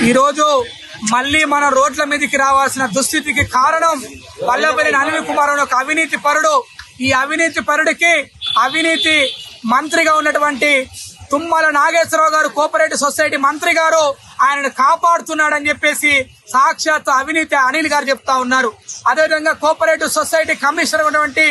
ఈరోజు మళ్లీ మన రోడ్ల మీదకి రావాల్సిన దుస్థితికి కారణం వల్లభనేని అనిల్ కుమార్ ఒక అవినీతి పరుడు. ఈ అవినీతి పరుడికి అవినీతి మంత్రిగా ఉన్నటువంటి తుమ్మల నాగేశ్వరరావు గారు కోఆపరేటివ్ సొసైటీ మంత్రి గారు ఆయనను కాపాడుతున్నాడని చెప్పేసి సాక్షాత్ అవినీతి అనిల్ గారు చెప్తా ఉన్నారు. అదేవిధంగా కోఆపరేటివ్ సొసైటీ కమిషనర్ ఉన్నటువంటి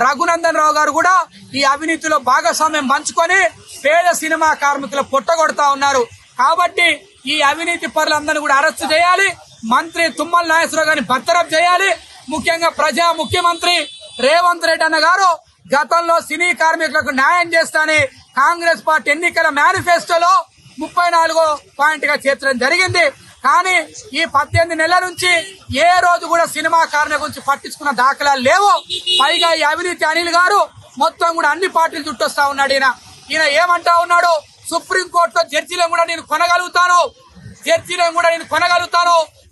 రఘునందన్ రావు గారు కూడా ఈ అవినీతిలో భాగస్వామ్యం పంచుకొని పేద సినిమా కార్మికులు పొట్టగొడతా ఉన్నారు. కాబట్టి ఈ అవినీతి పరులందరినీ కూడా అరెస్ట్ చేయాలి. మంత్రి తుమ్మల నాగేశ్వరరావు గారిని బర్తరఫ్ చేయాలి. ముఖ్యంగా ప్రజా ముఖ్యమంత్రి రేవంత్ రెడ్డి అన్న గారు గతంలో సినీ కార్మికులకు న్యాయం చేస్తానని కాంగ్రెస్ పార్టీ ఎన్నికల మేనిఫెస్టోలో 34వ పాయింట్ గా చేర్చడం జరిగింది. కానీ ఈ 18 నెలల నుంచి ఏ రోజు కూడా సినిమా కార్మికుల గురించి పట్టించుకున్న దాఖలాలు లేవు. పైగా ఈ అవినీతి అనిల్ గారు మొత్తం కూడా అన్ని పార్టీలు చుట్టొస్తా ఉన్నాడు. ఈయన ఏమంటా ఉన్నాడు, సుప్రీంకోర్టులో జడ్జీలను కూడా నేను కొనగలుగుతాను,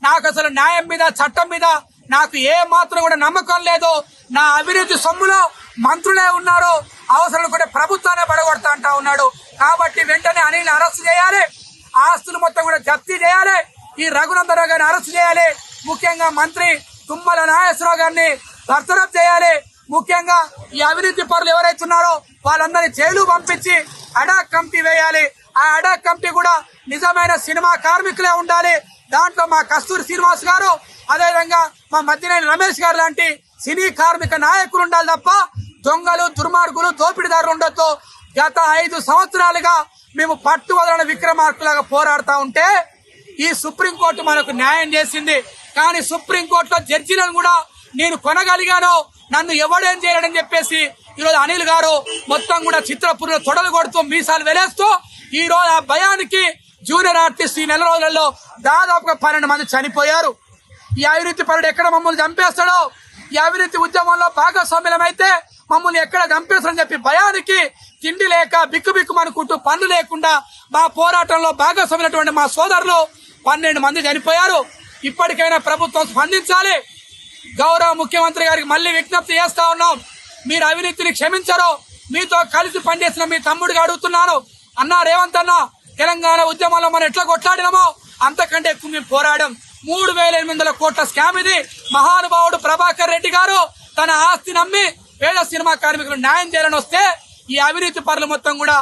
నాకు అసలు న్యాయం మీద చట్టం మీద నాకు ఏ మాత్రం కూడా నమ్మకం లేదు, నా అవినీతి సొమ్ములో మంత్రులే ఉన్నారు, అవసరం కూడా ప్రభుత్వాన్ని పడగొడతా అంటా ఉన్నాడు. కాబట్టి వెంటనే అనిల్ అరెస్ట్ చేయాలి, ఆస్తులు మొత్తం కూడా జప్తీ చేయాలి, ఈ రఘునందన్ రావు గారిని అరెస్ట్ చేయాలి, ముఖ్యంగా మంత్రి తుమ్మల నాగేశ్వరరావు గారిని బర్తరఫ్ చేయాలి. ముఖ్యంగా ఈ అవినీతి పరులు ఎవరైతే ఉన్నారో వాళ్ళందరినీ జైలు పంపించి అడాక్ కమిటీ వేయాలి. ఆ అడాక్ కమిటీ కూడా నిజమైన సినిమా కార్మికులే ఉండాలి. దాంట్లో మా కస్తూరి శ్రీనివాస్ గారు, అదేవిధంగా మా మద్దినేని రమేష్ గారు లాంటి సినీ కార్మిక నాయకులు ఉండాలి తప్ప దొంగలు, దుర్మార్గులు, దోపిడీదారులు ఉండొద్దు. గత 5 సంవత్సరాలుగా మేము పట్టు వదలని విక్రమార్కులాగా పోరాడుతా ఉంటే ఈ సుప్రీంకోర్టు మనకు న్యాయం చేసింది. కానీ సుప్రీంకోర్టులో జడ్జీలను కూడా నేను కొనగలిగాను, నన్ను ఎవడేం చేయలేడని చెప్పేసి ఈరోజు అనిల్ గారు మొత్తం కూడా చిత్రపురిలో తొడలు కొడుతూ మీసాలు వెలేస్తూ ఈ రోజు ఆ భయానికి జూనియర్ ఆర్టిస్ట్ ఈ నెల రోజులలో దాదాపుగా 12 మంది చనిపోయారు. ఈ అవినీతి పరుడు ఎక్కడ మమ్మల్ని చంపేస్తాడో, ఈ అవినీతి ఉద్యమంలో భాగస్వామ్యమైతే మమ్మల్ని ఎక్కడ చంపేస్తారని చెప్పి భయానికి తిండి లేక బిక్కుబిక్కుమనుకుంటూ పనులు లేకుండా మా పోరాటంలో భాగస్వామైనటువంటి మా సోదరులు 12 మంది చనిపోయారు. ఇప్పటికైనా ప్రభుత్వం స్పందించాలి. గౌరవ ముఖ్యమంత్రి గారికి మళ్లీ విజ్ఞప్తి చేస్తా ఉన్నాం, మీరు అవినీతిని క్షమించరు, మీతో కలిసి పనిచేసిన మీ తమ్ముడిగా అడుగుతున్నాను. అన్నా రేవంత్ అన్న, తెలంగాణ ఉద్యమంలో మనం ఎట్లా కొట్లాడినామో అంతకంటే ఎక్కువ మేము పోరాడం. 3,800 కోట్ల స్కామ్ ఇది. మహానుభావుడు ప్రభాకర్ రెడ్డి గారు తన ఆస్తి నమ్మి పేద సినిమా కార్మికులు న్యాయం చేయాలని వస్తే ఈ అవినీతి పరులు మొత్తం కూడా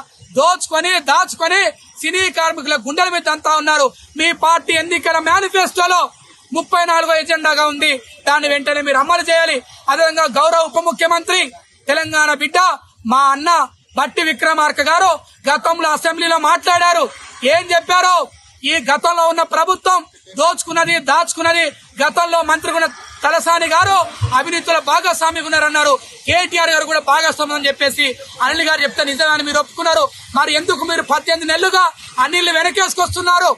దాచుకొని సినీ కార్మికుల గుండెల మీద అంతా ఉన్నారు. మీ పార్టీ ఎన్నికల మేనిఫెస్టోలో 34వ ఎజెండాగా ఉంది, దాన్ని వెంటనే మీరు అమలు చేయాలి. అదేవిధంగా గౌరవ ఉప ముఖ్యమంత్రి తెలంగాణ బిడ్డ మా అన్న బట్టి విక్రమార్క గారు గతంలో అసెంబ్లీలో మాట్లాడారు. ఏం చెప్పారో, ఈ గతంలో ఉన్న ప్రభుత్వం దాచుకున్నది. గతంలో మంత్రి ఉన్న తలసాని గారు అవినీతిలో భాగస్వామిగా ఉన్నారన్నారు. కేటీఆర్ గారు కూడా భాగస్వామ్యం అని చెప్పేసి అనిల్ గారు చెప్తే నిజమని మీరు ఒప్పుకున్నారు. మరి ఎందుకు మీరు 18 నెలలుగా అనిల్ వెనకేసుకొస్తున్నారు?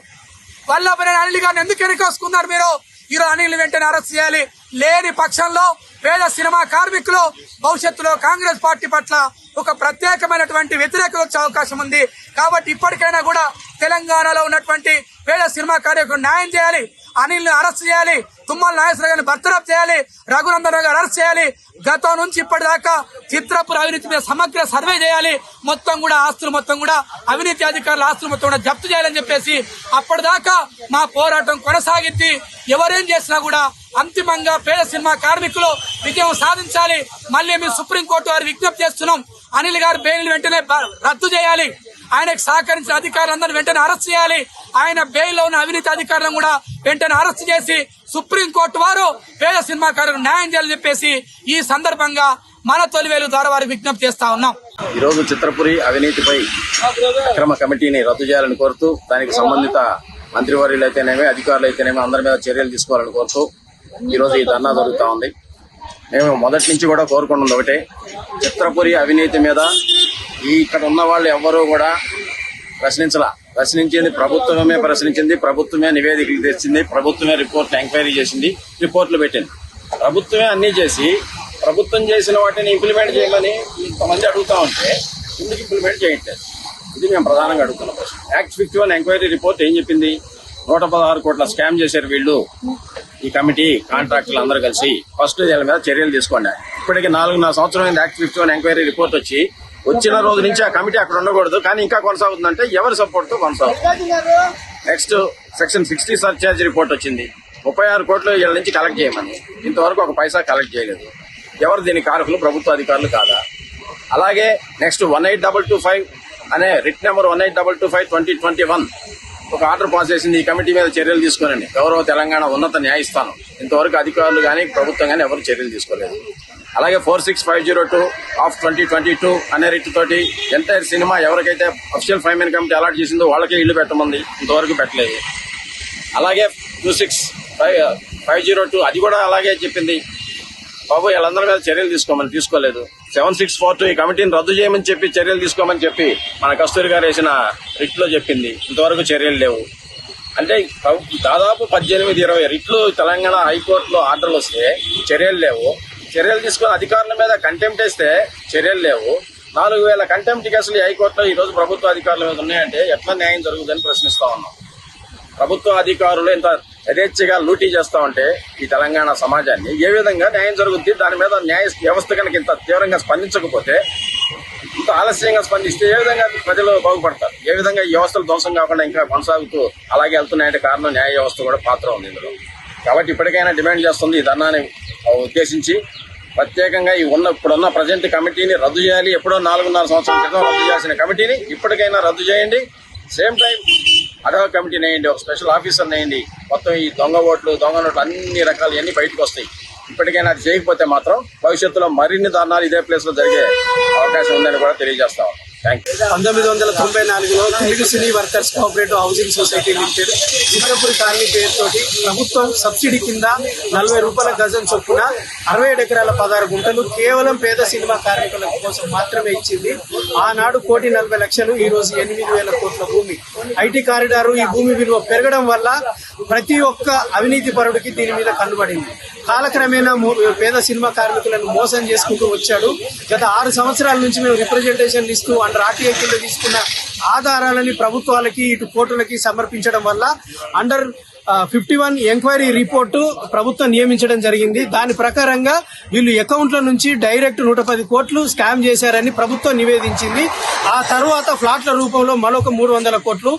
వల్లభనేని అనిల్ గారిని ఎందుకు వెనకేసుకున్నారు మీరు? ఈరోజు అనిల్ వెంటనే అరెస్ట్ చేయాలి. లేని పక్షంలో పేద సినిమా కార్మికులు భవిష్యత్తులో కాంగ్రెస్ పార్టీ పట్ల ఒక ప్రత్యేకమైనటువంటి వ్యతిరేకత వచ్చే అవకాశం ఉంది. కాబట్టి ఇప్పటికైనా కూడా తెలంగాణలో ఉన్నటువంటి పేద సినిమా కార్మికులకు న్యాయం చేయాలి. అనిల్ ని అరెస్ట్ చేయాలి, తుమ్మల నాగేశ్వరరావు గారిని బర్తరఫ్ చేయాలి, రఘునందన్ రావు గారిని అరెస్ట్ చేయాలి. గతం నుంచి ఇప్పటిదాకా చిత్రపుర అవినీతి మీద సమగ్ర సర్వే చేయాలి. మొత్తం కూడా ఆస్తులు మొత్తం కూడా అవినీతి అధికారుల ఆస్తులు మొత్తం కూడా జప్తు చేయాలని చెప్పేసి అప్పటిదాకా మా పోరాటం కొనసాగింది. ఎవరేం చేసినా కూడా అంతిమంగా పేద సినిమా కార్మికులు విజయం సాధించాలి. మళ్ళీ మేము సుప్రీంకోర్టు వారి విజ్ఞప్తి చేస్తున్నాం, అనిల్ గారు బెయిల్ వెంటనే రద్దు చేయాలి, ఆయనకు సహకరించిన అధికారులందరినీ వెంటనే అరెస్ట్ చేయాలి, ఆయన బెయిల్లో ఉన్న అవినీతి అధికారులను కూడా వెంటనే అరెస్ట్ చేసి సుప్రీంకోర్టు వారు పేద సినిమా కార్మికులకు న్యాయం చేయాలని చెప్పేసి ఈ సందర్భంగా మన తొలివేలు ద్వారా వారికి విజ్ఞప్తి చేస్తా ఉన్నాం. ఈ రోజు చిత్రపురి అవినీతిపై అక్రమ కమిటీని రద్దు చేయాలని కోరుతూ దానికి సంబంధిత మంత్రివర్యులు అయితేనేమి అధికారులు అయితేనేమి అందరి మీద చర్యలు తీసుకోవాలని కోరుతూ ఈ రోజు ఈ ధర్నా జరుగుతూ ఉంది. మేము మొదటి నుంచి కూడా కోరుకున్నది ఒకటే, చిత్రపురి అవినీతి మీద ఇక్కడ ఉన్న వాళ్ళు ఎవ్వరూ కూడా ప్రశ్నించింది ప్రభుత్వమే ప్రశ్నించింది, ప్రభుత్వమే నివేదికలు తెచ్చింది, ప్రభుత్వమే రిపోర్ట్ ఎంక్వైరీ చేసింది, రిపోర్ట్లు పెట్టింది. ప్రభుత్వమే అన్నీ చేసి ప్రభుత్వం చేసిన వాటిని ఇంప్లిమెంట్ చేయమని ఇంతమంది అడుగుతా ఉంటే ఎందుకు ఇంప్లిమెంట్ చేయట్లేదు? ఇది మేము ప్రధానంగా అడుగుతున్నాం. యాక్ట్ 51 ఎంక్వైరీ రిపోర్ట్ ఏం చెప్పింది? 116 కోట్ల స్కామ్ చేశారు వీళ్ళు, ఈ కమిటీ కాంట్రాక్టర్లు అందరూ కలిసి. ఫస్ట్ వీళ్ళ మీద చర్యలు తీసుకోండి. ఇప్పటికీ 4.5 సంవత్సరం యాక్ట్ 51 ఎంక్వైరీ రిపోర్ట్ వచ్చిన రోజు నుంచి ఆ కమిటీ అక్కడ ఉండకూడదు, కానీ ఇంకా కొనసాగుతుందంటే ఎవరి సపోర్ట్తో కొనసాగుతుంది? నెక్స్ట్ సెక్షన్ 60 సర్చార్జ్ రిపోర్ట్ వచ్చింది. 36 కోట్లు వీళ్ళ నుంచి కలెక్ట్ చేయమని, ఇంతవరకు ఒక పైసా కలెక్ట్ చేయలేదు. ఎవరు దీని కారకులు? ప్రభుత్వ అధికారులు కాదా? అలాగే నెక్స్ట్ 18225 అనే రిట్ నెంబర్ 18225/2021 ఒక ఆర్డర్ పాస్ చేసింది. ఈ కమిటీ మీద చర్యలు తీసుకోనండి. గౌరవ తెలంగాణ ఉన్నత న్యాయస్థానం. ఇంతవరకు అధికారులు కానీ ప్రభుత్వం కానీ ఎవరు చర్యలు తీసుకోలేదు. అలాగే 46502/2022 అనే రిట్ తోటి ఎంటైర్ సినిమా ఎవరికైతే అఫీషియల్ ఫైమెన్ కమిటీ అలాట్ చేసిందో వాళ్ళకే ఇల్లు పెట్టమంది, ఇంతవరకు పెట్టలేదు. అలాగే 26502 అది కూడా అలాగే చెప్పింది. బాబు వీళ్ళందరి మీద చర్యలు తీసుకోలేదు. 7642 ఈ కమిటీని రద్దు చేయమని చెప్పి చర్యలు తీసుకోమని చెప్పి మన కస్తూరి గారు వేసిన రిట్ లో చెప్పింది. ఇంతవరకు చర్యలు లేవు. అంటే దాదాపు 18-20 రిట్లు తెలంగాణ హైకోర్టులో ఆర్డర్లు వస్తే చర్యలు లేవు. చర్యలు తీసుకుని అధికారుల మీద కంటెంప్ట్ వేస్తే చర్యలు లేవు. 4000 కంటెంప్ట్ కేసులు హైకోర్టులో ఈ రోజు ప్రభుత్వ అధికారుల మీద ఉన్నాయంటే ఎట్లా న్యాయం జరుగుతుందని ప్రశ్నిస్తా ఉన్నాం. ప్రభుత్వ అధికారులు ఇంత యథేచ్ఛగా లూటీ చేస్తా ఉంటే ఈ తెలంగాణ సమాజాన్ని ఏ విధంగా న్యాయం జరుగుద్ది? దాని మీద న్యాయ వ్యవస్థ కనుక ఇంత తీవ్రంగా స్పందించకపోతే, ఇంత ఆలస్యంగా స్పందిస్తే ఏ విధంగా ప్రజలు బాగుపడతారు? ఏ విధంగా ఈ వ్యవస్థలు ధ్వంసం కాకుండా ఇంకా కొనసాగుతూ అలాగే వెళ్తున్నాయంటే కారణం న్యాయ వ్యవస్థ కూడా పాత్ర ఉంది ఇందులో. కాబట్టి ఇప్పటికైనా డిమాండ్ చేస్తుంది ఈ ధర్నాన్ని ఉద్దేశించి ప్రత్యేకంగా ఇప్పుడున్న ప్రజెంట్ కమిటీని రద్దు చేయాలి. ఎప్పుడో 4.5 సంవత్సరాల క్రితం రద్దు చేయాల్సిన కమిటీని ఇప్పటికైనా రద్దు చేయండి. సేమ్ టైం అడవ కమిటీని వేయండి, ఒక స్పెషల్ ఆఫీసర్ వేయండి. మొత్తం ఈ దొంగ ఓట్లు అన్ని రకాలు ఇవన్నీ బయటకు వస్తాయి. ఇప్పటికైనా అది చేయకపోతే మాత్రం భవిష్యత్తులో మరిన్ని దారుణాలు ఇదే ప్లేస్ లో జరిగే అవకాశం ఉందని కూడా తెలియజేస్తాం. 1994లో Telugu cine workers cooperative housing society limited Chitrapuri colony పేరుతోటి ప్రభుత్వం సబ్సిడీ కింద 40 రూపాయల గజం చొప్పున 67 ఎకరాల 16 గుంటలు కేవలం పేద సినిమా కార్మికుల కోసం మాత్రమే ఇచ్చింది. ఆనాడు 1,40,00,000, ఈ రోజు 8,000 కోట్ల భూమి. ఐటీ కారిడారు ఈ భూమి విలువ పెరగడం వల్ల ప్రతి ఒక్క అవినీతి పరుడికి దీని మీద కన్నుబడింది. కాలక్రమేణా పేద సినిమా కార్మికులను మోసం చేసుకుంటూ వచ్చాడు. గత 6 సంవత్సరాల నుంచి మేము రిప్రజెంటేషన్లు ఇస్తూ అండర్ ఆర్టీఐ కింద తీసుకున్న ఆధారాలని ప్రభుత్వాలకి ఇటు కోర్టులకి సమర్పించడం వల్ల అండర్ 51 ఎంక్వైరీ రిపోర్టు ప్రభుత్వం నియమించడం జరిగింది. దాని ప్రకారంగా వీళ్ళు అకౌంట్ల నుంచి డైరెక్ట్ 110 కోట్లు స్కామ్ చేశారని ప్రభుత్వం నివేదించింది. ఆ తర్వాత ఫ్లాట్ల రూపంలో మరొక 300 కోట్లు,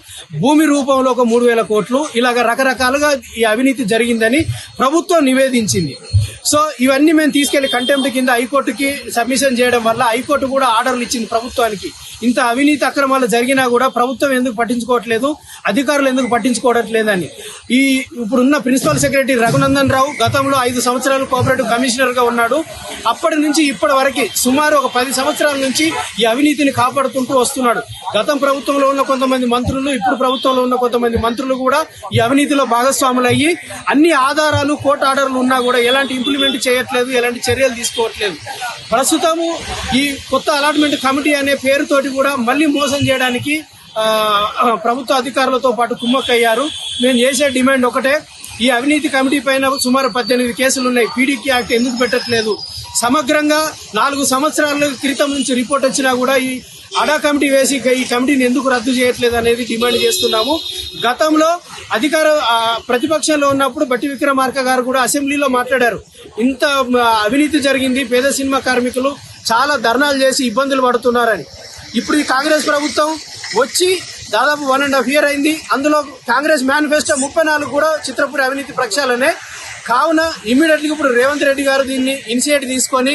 భూమి రూపంలో ఒక 3,000 కోట్లు, ఇలాగ రకరకాలుగా ఈ అవినీతి జరిగిందని ప్రభుత్వం నివేదించింది. సో ఇవన్నీ మేము తీసుకెళ్లి కంటెంప్ట్ కింద హైకోర్టుకి సబ్మిషన్ చేయడం వల్ల హైకోర్టు కూడా ఆర్డర్లు ఇచ్చింది ప్రభుత్వానికి. ఇంత అవినీతి అక్రమాలు జరిగినా కూడా ప్రభుత్వం ఎందుకు పట్టించుకోవట్లేదు, అధికారులు ఎందుకు పట్టించుకోవట్లేదని ఇప్పుడున్న ప్రిన్సిపల్ సెక్రటరీ రఘునందన్ రావు గతంలో 5 సంవత్సరాలు కోఆపరేటివ్ కమిషనర్ గా ఉన్నాడు. అప్పటి నుంచి ఇప్పటి వరకు సుమారు ఒక 10 సంవత్సరాల నుంచి ఈ అవినీతిని కాపాడుతుంటూ వస్తున్నాడు. గతం ప్రభుత్వంలో ఉన్న కొంతమంది మంత్రులు, ఇప్పుడు ప్రభుత్వంలో ఉన్న కొంతమంది మంత్రులు కూడా ఈ అవినీతిలో భాగస్వాములు అయ్యి అన్ని ఆధారాలు కోర్టు ఆర్డర్లు ఉన్నా కూడా ఎలాంటి ఇంప్లిమెంట్ చేయట్లేదు, ఎలాంటి చర్యలు తీసుకోవట్లేదు. ప్రస్తుతము ఈ కొత్త అలాట్మెంట్ కమిటీ అనే పేరుతోటి కూడా మళ్లీ మోసం చేయడానికి ప్రభుత్వ అధికారులతో పాటు కుమ్మక్కయ్యారు. మేము చేసే డిమాండ్ ఒకటే, ఈ అవినీతి కమిటీ పైన సుమారు 18 కేసులు ఉన్నాయి. పీడీకి యాక్ట్ ఎందుకు పెట్టట్లేదు? సమగ్రంగా 4 సంవత్సరాల క్రితం నుంచి రిపోర్ట్ వచ్చినా కూడా ఈ అడా కమిటీ వేసి ఈ కమిటీని ఎందుకు రద్దు చేయట్లేదు అనేది డిమాండ్ చేస్తున్నాము. గతంలో ప్రతిపక్షంలో ఉన్నప్పుడు బట్టి విక్రమార్క గారు కూడా అసెంబ్లీలో మాట్లాడారు. ఇంత అవినీతి జరిగింది, పేద సినిమా కార్మికులు చాలా ధర్నాలు చేసి ఇబ్బందులు పడుతున్నారని. ఇప్పుడు ఈ కాంగ్రెస్ ప్రభుత్వం వచ్చి దాదాపు 1.5 year అయింది. అందులో కాంగ్రెస్ మేనిఫెస్టో 34 కూడా చిత్రపురి అవినీతి ప్రక్షాళనే. కావున ఇమ్మీడియట్గా ఇప్పుడు రేవంత్ రెడ్డి గారు దీన్ని ఇనిషియేటివ్ తీసుకొని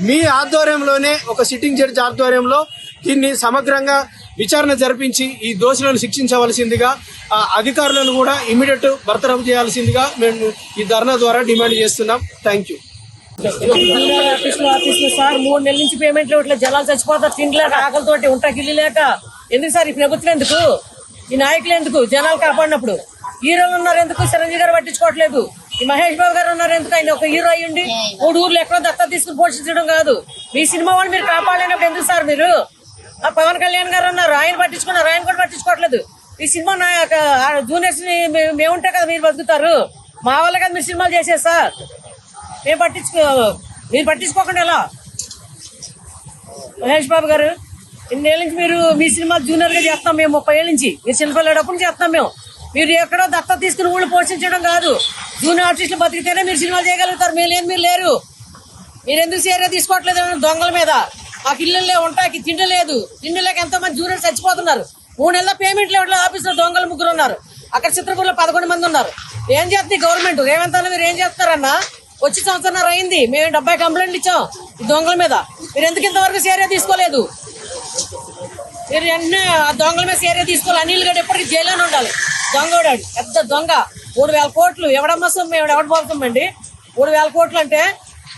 మీ ఆధ్వర్యంలోనే ఒక సిట్టింగ్ జడ్జి ఆధ్వర్యంలో దీన్ని సమగ్రంగా విచారణ జరిపించి ఈ దోషులను శిక్షించవలసిందిగా, అధికారులను కూడా ఇమ్మీడియట్ బర్తరఫ్ చేయాల్సిందిగా మేము ఈ ధర్నా ద్వారా డిమాండ్ చేస్తున్నాం. Thank you. ఆఫీసులో సార్ 3 నెలల నుంచి పేమెంట్లు ఇట్లా జనాలు చచ్చిపోతారు, తిండిలేక ఆకలితోటి ఉంటాకి ఇల్లు లేక. ఎందుకు సార్ ఈ ప్రభుత్వం ఎందుకు, ఈ నాయకులు ఎందుకు జనాలు కాపాడినప్పుడు? హీరోలు ఉన్నారు ఎందుకు చిరంజీవి గారు పట్టించుకోవట్లేదు? ఈ మహేష్ బాబు గారు ఉన్నారు ఎందుకు? ఆయన ఒక హీరో అయ్యండి 3 ఊర్లు ఎక్కడో దత్తా తీసుకుని పోషించడం కాదు. మీ సినిమా వాళ్ళు మీరు కాపాడలేనప్పుడు ఎందుకు సార్ మీరు? పవన్ కళ్యాణ్ గారు ఉన్నారు, ఆయన పట్టించుకున్నారు, ఆయన కూడా పట్టించుకోవట్లేదు. ఈ సినిమా జూనియర్స్ ని మేముంటే కదా మీరు బతుకుతారు. మా వాళ్ళ కదా మీరు సినిమాలు చేసేది సార్. మీరు పట్టించుకోకుండా ఎలా? మహేష్ బాబు గారు ఇన్నేళ్ళ నుంచి మీరు మీ సినిమా జూనియర్ గా చేస్తాం మేము, 30 ఏళ్ళ నుంచి మీరు చిన్నపిల్లడప్పుడు చేస్తాం మేము. మీరు ఎక్కడో దత్తా తీసుకుని ఊళ్ళు పోషించడం కాదు. జూనియర్ ఆర్టిస్టులు బతికితేనే మీరు సినిమాలు చేయగలుగుతారు. మీరు లేరు. మీరు ఎందుకు సీరియస్ తీసుకోవట్లేదు దొంగల మీద? మాకు ఇల్లు ఉంటాయి, తిండి లేదు. తిండి లేక ఎంతో మంది జూనియర్స్ చచ్చిపోతున్నారు. 3 నెలల పేమెంట్లు ఇవ్వట్లేదు. ఆఫీసులో దొంగలు 3 ఉన్నారు. అక్కడ చిత్రపూర్లో 11 మంది ఉన్నారు. ఏం చేస్తుంది గవర్నమెంట్? రేవంత్ అన్న మీరు ఏం చేస్తారన్నా? వచ్చి సంవత్సరం అయింది, మేము 70 కంప్లైంట్లు ఇచ్చాం ఈ దొంగల మీద. మీరు ఎందుకు ఇంతవరకు చర్య తీసుకోలేదు? మీరు వెంటనే ఆ దొంగల మీద చర్య తీసుకోవాలి. అనిల్ గడు ఎప్పటికీ జైల్లోనే ఉండాలి. దొంగోడాడు పెద్ద దొంగ. 3,000 కోట్లు ఎవడమ్మ సొమ్ము, ఎవడ పోతామండి? 3,000 కోట్లు అంటే